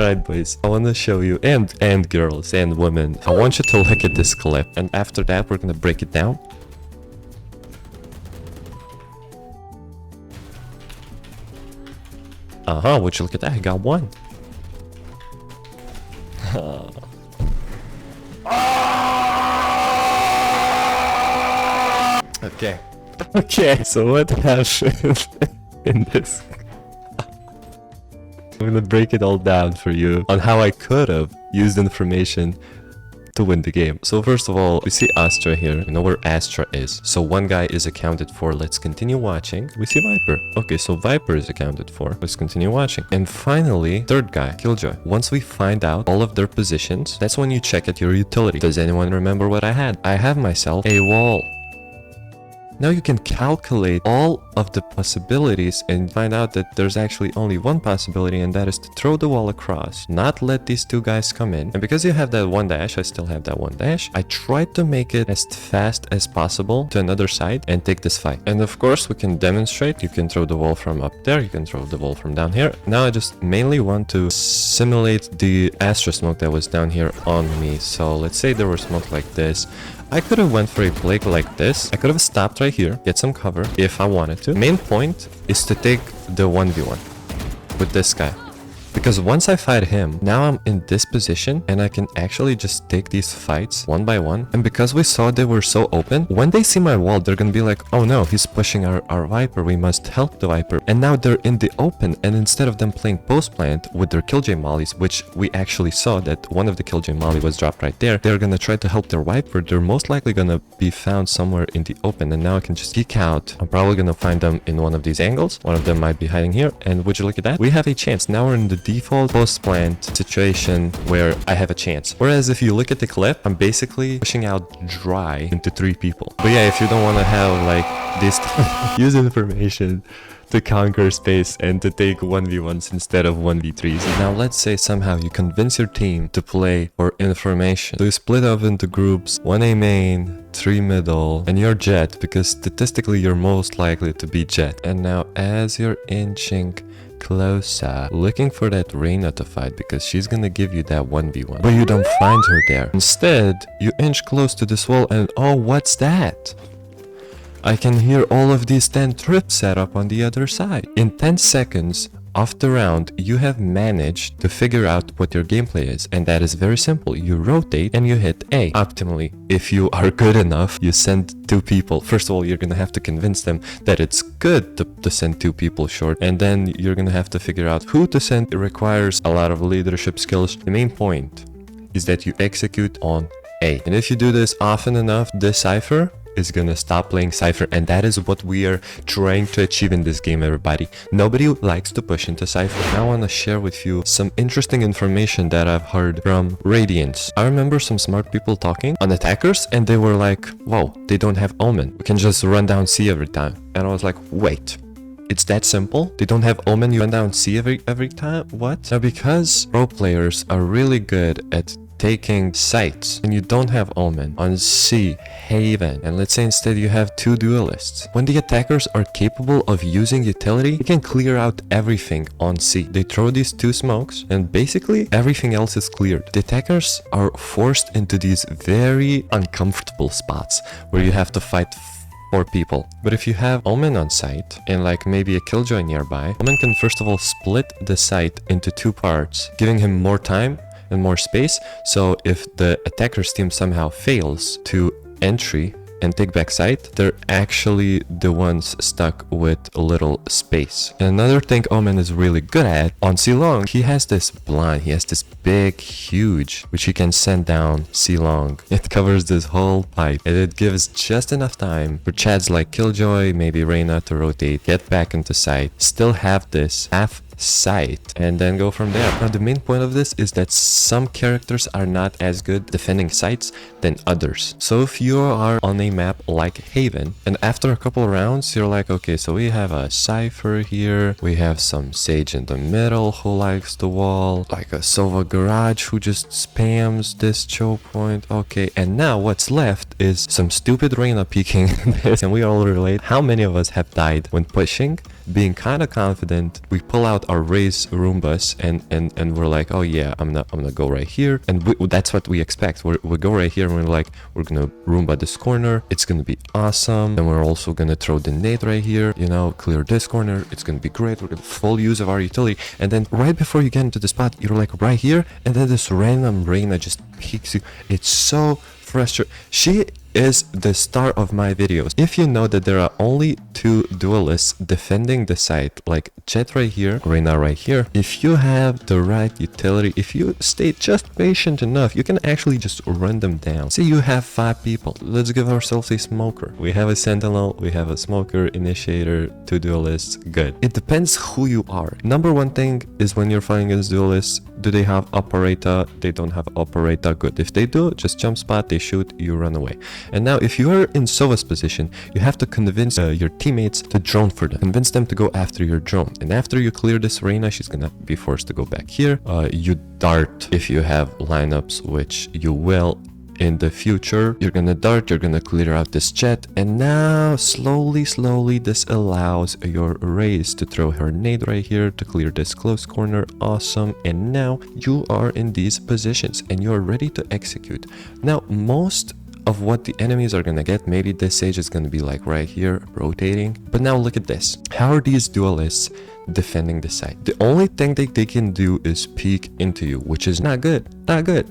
Alright boys, I want to show you, and girls and women, I want you to look at this clip, and after that we're gonna break it down. Would you look at that? I got one. Okay, so what happened in this? I'm gonna break it all down for you on how I could have used information to win the game. So first of all, we see Astra here. You know where Astra is. So one guy is accounted for. Let's continue watching. We see Viper. Okay, so Viper is accounted for. Let's continue watching. And finally, third guy, Killjoy. Once we find out all of their positions, that's when you check at your utility. Does anyone remember what I had? I have myself a wall. Now you can calculate all of the possibilities and find out that there's actually only one possibility, and that is to throw the wall across, not let these two guys come in. And because you have that one dash, I still have that one dash, I tried to make it as fast as possible to another side and take this fight. And of course we can demonstrate. You can throw the wall from up there, you can throw the wall from down here. Now I just mainly want to simulate the Astra smoke that was down here on me. So let's say there was smoke like this. I could have went for a play like this. I could have stopped right here, get some cover if I wanted to. Main point is to take the 1v1 with this guy. Because once I fight him, now I'm in this position and I can actually just take these fights one by one. And because we saw they were so open, when they see my wall, they're gonna be like, oh no, he's pushing our Viper, we must help the Viper. And now they're in the open, and instead of them playing post plant with their Killjoy mollies, which we actually saw that one of the Killjoy molly was dropped right there, they're gonna try to help their Viper. They're most likely gonna be found somewhere in the open, and now I can just geek out. I'm probably gonna find them in one of these angles. One of them might be hiding here, and would you look at that? We have a chance. Now we're in the default post-plant situation where I have a chance. Whereas if you look at the clip, I'm basically pushing out dry into 3 people. But yeah, if you don't want to have like this use information to conquer space and to take 1v1s instead of 1v3s. Now let's say somehow you convince your team to play for information. So you split up into groups, 1 A main, 3 middle, and you're Jet, because statistically you're most likely to be Jet. And now as you're inching closer, looking for that Reyna to fight, because she's gonna give you that 1v1. But you don't find her there. Instead, you inch close to this wall and oh, what's that? I can hear all of these 10 trips set up on the other side. In 10 seconds of the round, you have managed to figure out what your gameplay is, and that is very simple. You rotate and you hit A. Optimally, if you are good enough, you send 2 people. First of all, you're gonna have to convince them that it's good to send 2 people short, and then you're gonna have to figure out who to send. It requires a lot of leadership skills. The main point is that you execute on A. And if you do this often enough, this Cypher is gonna stop playing Cypher, and that is what we are trying to achieve in this game, everybody. Nobody likes to push into Cypher. Now I want to share with you some interesting information that I've heard from Radiance. I remember some smart people talking on attackers, and they were like, whoa, they don't have Omen, we can just run down C every time. And I was like, wait, it's that simple? They don't have Omen, you run down C every time? What? Now because pro players are really good at taking sites and you don't have Omen on C, Haven, and let's say instead you have 2 duelists. When the attackers are capable of using utility, they can clear out everything on C. They throw these 2 smokes and basically everything else is cleared. The attackers are forced into these very uncomfortable spots where you have to fight 4 people. But if you have Omen on site and like maybe a Killjoy nearby, Omen can first of all split the site into 2 parts, giving him more time and more space. So if the attacker's team somehow fails to entry and take back site, they're actually the ones stuck with a little space. And another thing Omen is really good at, on C long, he has this blind, he has this big, huge, which he can send down C long. It covers this whole pipe, and it gives just enough time for chads like Killjoy, maybe Reyna to rotate, get back into site, still have this half site, and then go from there. Now the main point of this is that some characters are not as good defending sites than others. So if you are on a map like Haven, and after a couple of rounds you're like, okay, so we have a Cypher here, we have some Sage in the middle who likes the wall, like a Sova Garage who just spams this choke point, okay, and now what's left is some stupid Reyna peeking this, and we all relate. How many of us have died when pushing being kind of confident, we pull out our raise Roombas and we're like, oh yeah, I'm gonna go right here, and that's what we expect. We go right here and we're like, we're gonna Roomba this corner, it's gonna be awesome. And we're also gonna throw the nade right here, you know, clear this corner, it's gonna be great. We're gonna full use of our utility, and then right before you get into the spot, you're like right here, and then this random Reyna just peeks you. It's so frustrating. She is the star of my videos. If you know that there are only 2 duelists defending the site, like Jet right here, Reyna right here, if you have the right utility, if you stay just patient enough, you can actually just run them down. Say you have 5 people, let's give ourselves a smoker. We have a sentinel, we have a smoker, initiator, 2 duelists, good. It depends who you are. Number one thing is when you're fighting against duelists, do they have operator? They don't have operator, good. If they do, just jump spot, they shoot, you run away. And now if you are in Sova's position, you have to convince your teammates to drone for them. Convince them to go after your drone. And after you clear this Reyna, she's gonna be forced to go back here. You dart if you have lineups, which you will in the future. You're gonna dart, you're gonna clear out this Jet, and now slowly this allows your raise to throw her nade right here to clear this close corner. Awesome. And now you are in these positions and you're ready to execute. Now most of what the enemies are gonna get, maybe this Sage is gonna be like right here rotating, but now look at this. How are these duelists defending the site? The only thing that they can do is peek into you, which is not good.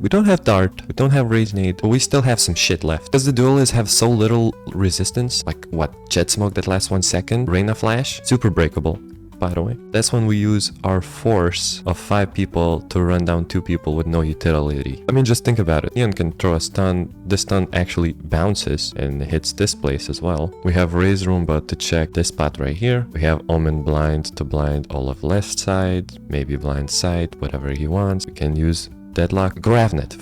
We don't have dart, we don't have rage nade, but we still have some shit left because the duelists have so little resistance. Like what, Jet smoke that lasts 1 second, Reyna flash, super breakable. By the way, that's when we use our force of 5 people to run down 2 people with no utility. I mean, just think about it. Ian can throw a stun. This stun actually bounces and hits this place as well. We have Raise Roomba to check this spot right here. We have Omen blind to blind all of left side, maybe blind side, whatever he wants. We can use Deadlock. Gravnet.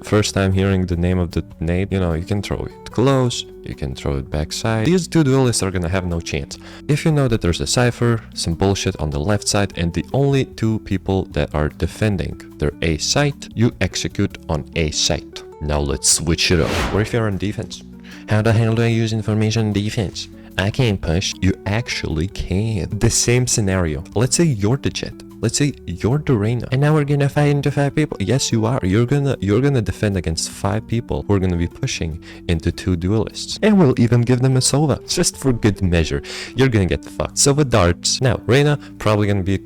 First time hearing the name of the nade, you know, you can throw it close, you can throw it backside. These 2 duelists are gonna have no chance. If you know that there's a Cypher, some bullshit on the left side, and the only 2 people that are defending their A site, you execute on A site. Now let's switch it up. Or if you're on defense, how the hell do I use information defense? I can't push. You actually can. The same scenario. Let's say you're the Jet. Let's say you're the Reyna, and now we're gonna fight into 5 people. Yes, you are. You're gonna defend against 5 people who are gonna be pushing into 2 duelists, and we'll even give them a Sova just for good measure. You're gonna get fucked. Sova darts. Now Reyna probably gonna be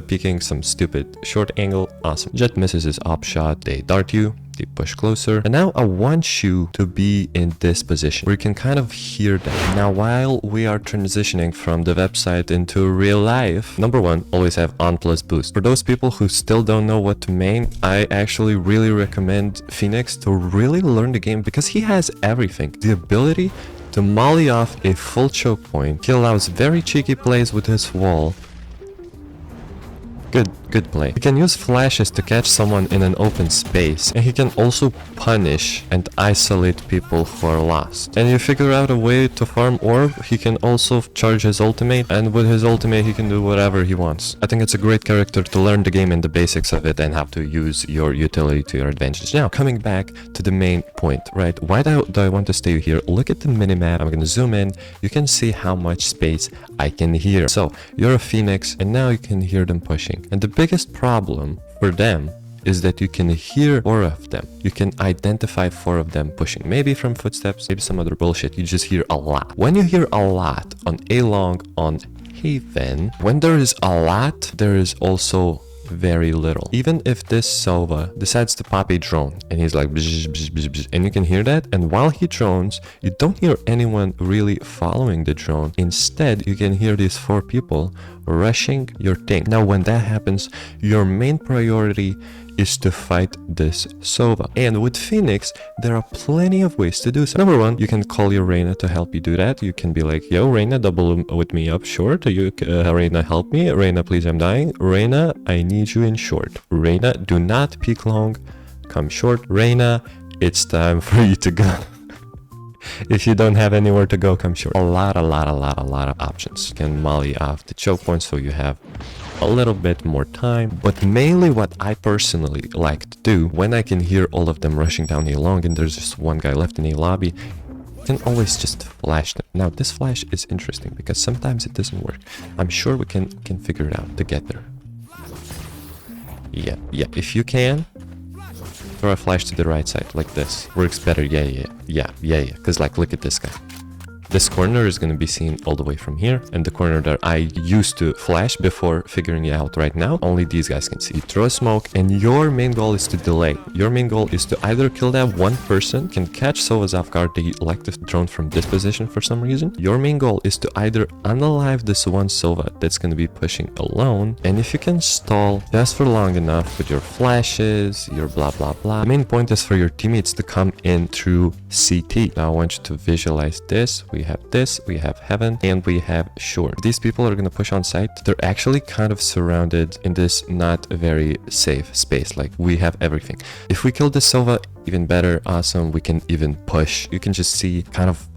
peeking some stupid short angle. Awesome. Jet misses his op shot. They dart you. They push closer, and now I want you to be in this position where you can kind of hear them. Now while we are transitioning from the website into real life, number 1, always have on plus boost. For those people who still don't know what to main, I actually really recommend Phoenix to really learn the game because he has everything. The ability to molly off a full choke point. He allows very cheeky plays with his wall. Good play. He can use flashes to catch someone in an open space, and he can also punish and isolate people who are lost. And you figure out a way to farm orb, he can also charge his ultimate, and with his ultimate he can do whatever he wants. I think it's a great character to learn the game and the basics of it and how to use your utility to your advantage. Now, coming back to the main point, right? Why do I want to stay here? Look at the minimap. I'm gonna zoom in. You can see how much space I can hear. So, you're a Phoenix, and now you can hear them pushing. And the biggest problem for them is that you can hear 4 of them. You can identify 4 of them pushing. Maybe from footsteps, maybe some other bullshit. You just hear a lot. When you hear a lot on A long, on Haven, when there is a lot, there is also very little. Even if this Sova decides to pop a drone and he's like bzz, bzz, bzz, bzz, and you can hear that, and while he drones you don't hear anyone really following the drone. Instead you can hear these 4 people rushing your thing. Now when that happens, your main priority is to fight this Sova. And with Phoenix, there are plenty of ways to do so. Number 1, you can call your Reyna to help you do that. You can be like, yo, Reyna, double with me up short. Reyna, help me. Reyna, please, I'm dying. Reyna, I need you in short. Reyna, do not peek long. Come short. Reyna, it's time for you to go. If you don't have anywhere to go, come short. A lot of options. You can molly off the choke point so you have a little bit more time. But mainly what I personally like to do when I can hear all of them rushing down A long and there's just one guy left in A lobby, You can always just flash them. Now this flash is interesting because sometimes it doesn't work. I'm sure we can figure it out together. Yeah, if you can throw a flash to the right side like this, works better. Yeah, because like look at this guy. This corner is going to be seen all the way from here, and the corner that I used to flash before figuring it out right now, only these guys can see. You throw a smoke, and your main goal is to delay. Your main goal is to either kill that one person, can catch Sovas off guard, they like to drone from this position for some reason. Your main goal is to either unalive this one Sova that's going to be pushing alone, and if you can stall just for long enough with your flashes, your blah blah blah, the main point is for your teammates to come in through CT. Now I want you to visualize this. We have this, we have heaven, and we have short. These people are going to push on site. They're actually kind of surrounded in this not very safe space. Like we have everything. If we kill this Sova, even better, awesome. We can even push. You can just see kind of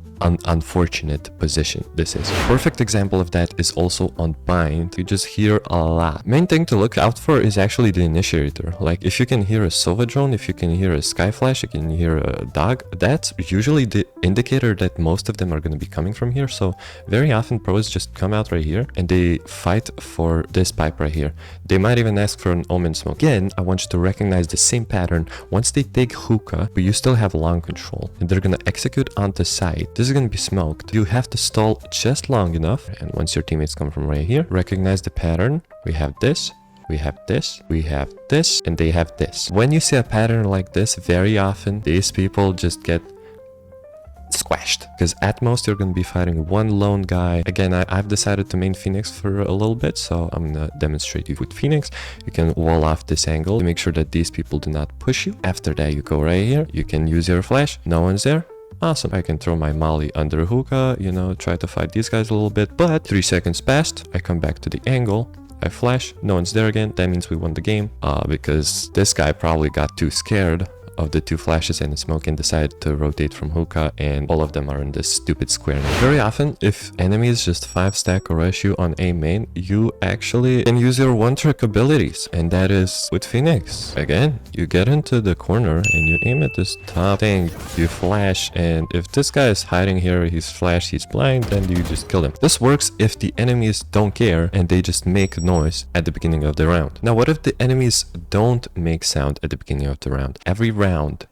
unfortunate position this is. Perfect example of that is also on bind. You just hear a lot. Main thing to look out for is actually the initiator. Like if you can hear a Sova drone, if you can hear a sky flash, you can hear a dog, that's usually the indicator that most of them are going to be coming from here. So very often pros just come out right here and they fight for this pipe right here. They might even ask for an omen smoke. Again, I want you to recognize the same pattern. Once they take hookah, but you still have long control and they're going to execute on the side. This is going to be smoked. You have to stall just long enough, and once your teammates come from right here, recognize the pattern. We have this, we have this, we have this, and they have this. When you see a pattern like this, very often these people just get squashed, because at most you're going to be fighting one lone guy. Again, I've decided to main Phoenix for a little bit, so I'm going to demonstrate you with Phoenix. You can wall off this angle to make sure that these people do not push you. After that, you go right here. You can use your flash. No one's there. Awesome. I can throw my molly under hookah, you know, try to fight these guys a little bit, but 3 seconds passed. I come back to the angle. I flash. No one's there again. That means we won the game because this guy probably got too scared of the 2 flashes and the smoke and decided to rotate from hookah, and all of them are in this stupid square now. Very often, if enemies just 5-stack or rush you on A main, you actually can use your one-trick abilities, and that is with Phoenix. Again, you get into the corner and you aim at this top thing, you flash, and if this guy is hiding here, he's flash, he's blind, then you just kill him. This works if the enemies don't care and they just make noise at the beginning of the round. Now, what if the enemies don't make sound at the beginning of the round? Every round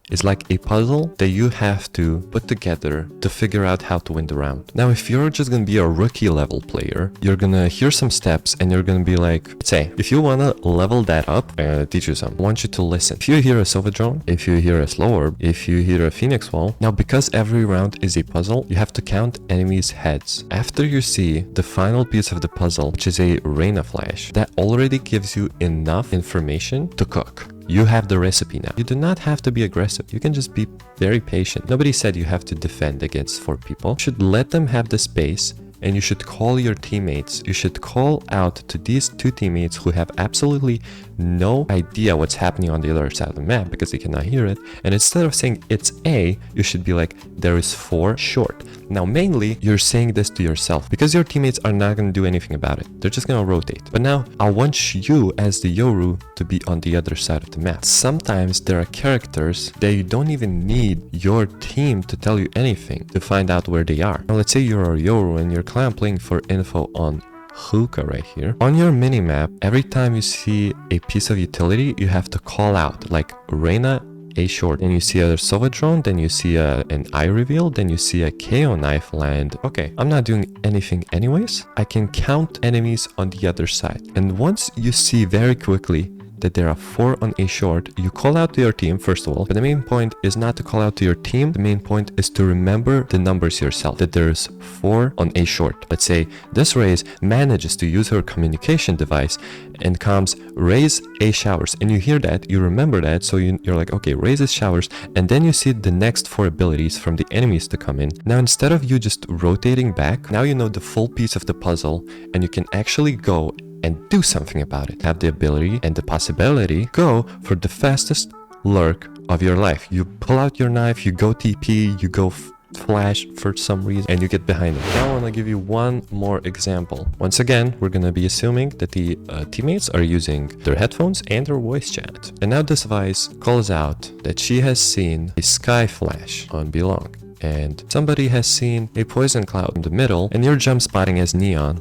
is like a puzzle that you have to put together to figure out how to win the round. Now, if you're just gonna be a rookie level player, you're gonna hear some steps and you're gonna be like, say, if you wanna level that up, I'm gonna teach you something. I want you to listen. If you hear a Sova drone, if you hear a slow orb, if you hear a Phoenix wall, now because every round is a puzzle, you have to count enemies' heads. After you see the final piece of the puzzle, which is a Reyna flash, that already gives you enough information to cook. You have the recipe now. You do not have to be aggressive. You can just be very patient. Nobody said you have to defend against 4 people. You should let them have the space, and you should call your teammates. You should call out to these 2 teammates who have absolutely no idea what's happening on the other side of the map because they cannot hear it. And instead of saying it's A, you should be like, there is 4 short. Now, mainly, you're saying this to yourself because your teammates are not going to do anything about it. They're just going to rotate. But now, I want you as the Yoru to be on the other side of the map. Sometimes there are characters that you don't even need your team to tell you anything to find out where they are. Now, let's say you're a Yoru and you're playing for info on hookah right here. On your minimap, every time you see a piece of utility, you have to call out like Reyna A short, and you see a Sova drone, then you see an eye reveal, then you see a KO knife land. Okay, I'm not doing anything anyways. I can count enemies on the other side. And once you see very quickly that there are 4 on A short, you call out to your team first of all, but the main point is not to call out to your team. The main point is to remember the numbers yourself, that there's 4 on A short. Let's say this Raze manages to use her communication device and comes Raze A showers, and you hear that, you remember that, so you're like, okay, Raze is showers, and then you see the next 4 abilities from the enemies to come in. Now, instead of you just rotating back, now you know the full piece of the puzzle, and you can actually go and do something about it. Have the ability and the possibility, go for the fastest lurk of your life. You pull out your knife, you go TP, you go flash for some reason, and you get behind them. Now I want to give you one more example. Once again, we're going to be assuming that the teammates are using their headphones and their voice chat. And now this device calls out that she has seen a sky flash on Belong. and somebody has seen a poison cloud in the middle, and you're jump spotting as Neon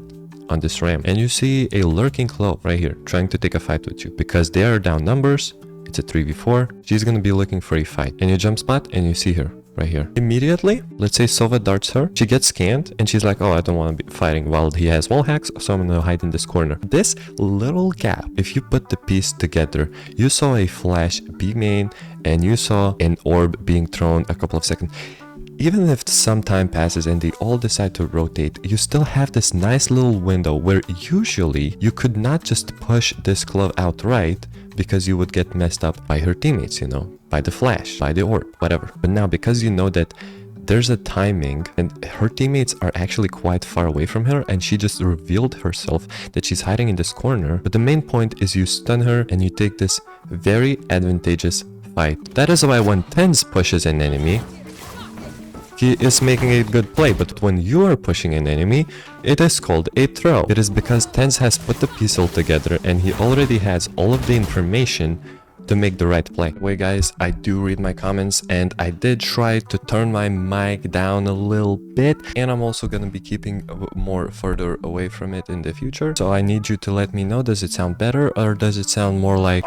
on this ramp, and you see a lurking Clove right here trying to take a fight with you because they are down numbers. It's a 3v4. She's gonna be looking for a fight, and you jump spot and you see her right here. Immediately, let's say Sova darts her, she gets scanned and she's like, oh, I don't want to be fighting while he has wall hacks, so I'm gonna hide in this corner. This little gap, if you put the piece together, you saw a flash B main and you saw an orb being thrown a couple of seconds. Even if some time passes and they all decide to rotate, you still have this nice little window where usually you could not just push this Clove outright because you would get messed up by her teammates, you know, by the flash, by the orb, whatever. But now, because you know that there's a timing and her teammates are actually quite far away from her and she just revealed herself that she's hiding in this corner. But the main point is you stun her and you take this very advantageous fight. That is why when Tens pushes an enemy, he is making a good play, but when you are pushing an enemy, it is called a throw. It is because Tens has put the piece all together and he already has all of the information to make the right play. Wait guys, I do read my comments and I did try to turn my mic down a little bit, and I'm also gonna be keeping more further away from it in the future. So I need you to let me know, does it sound better or does it sound more like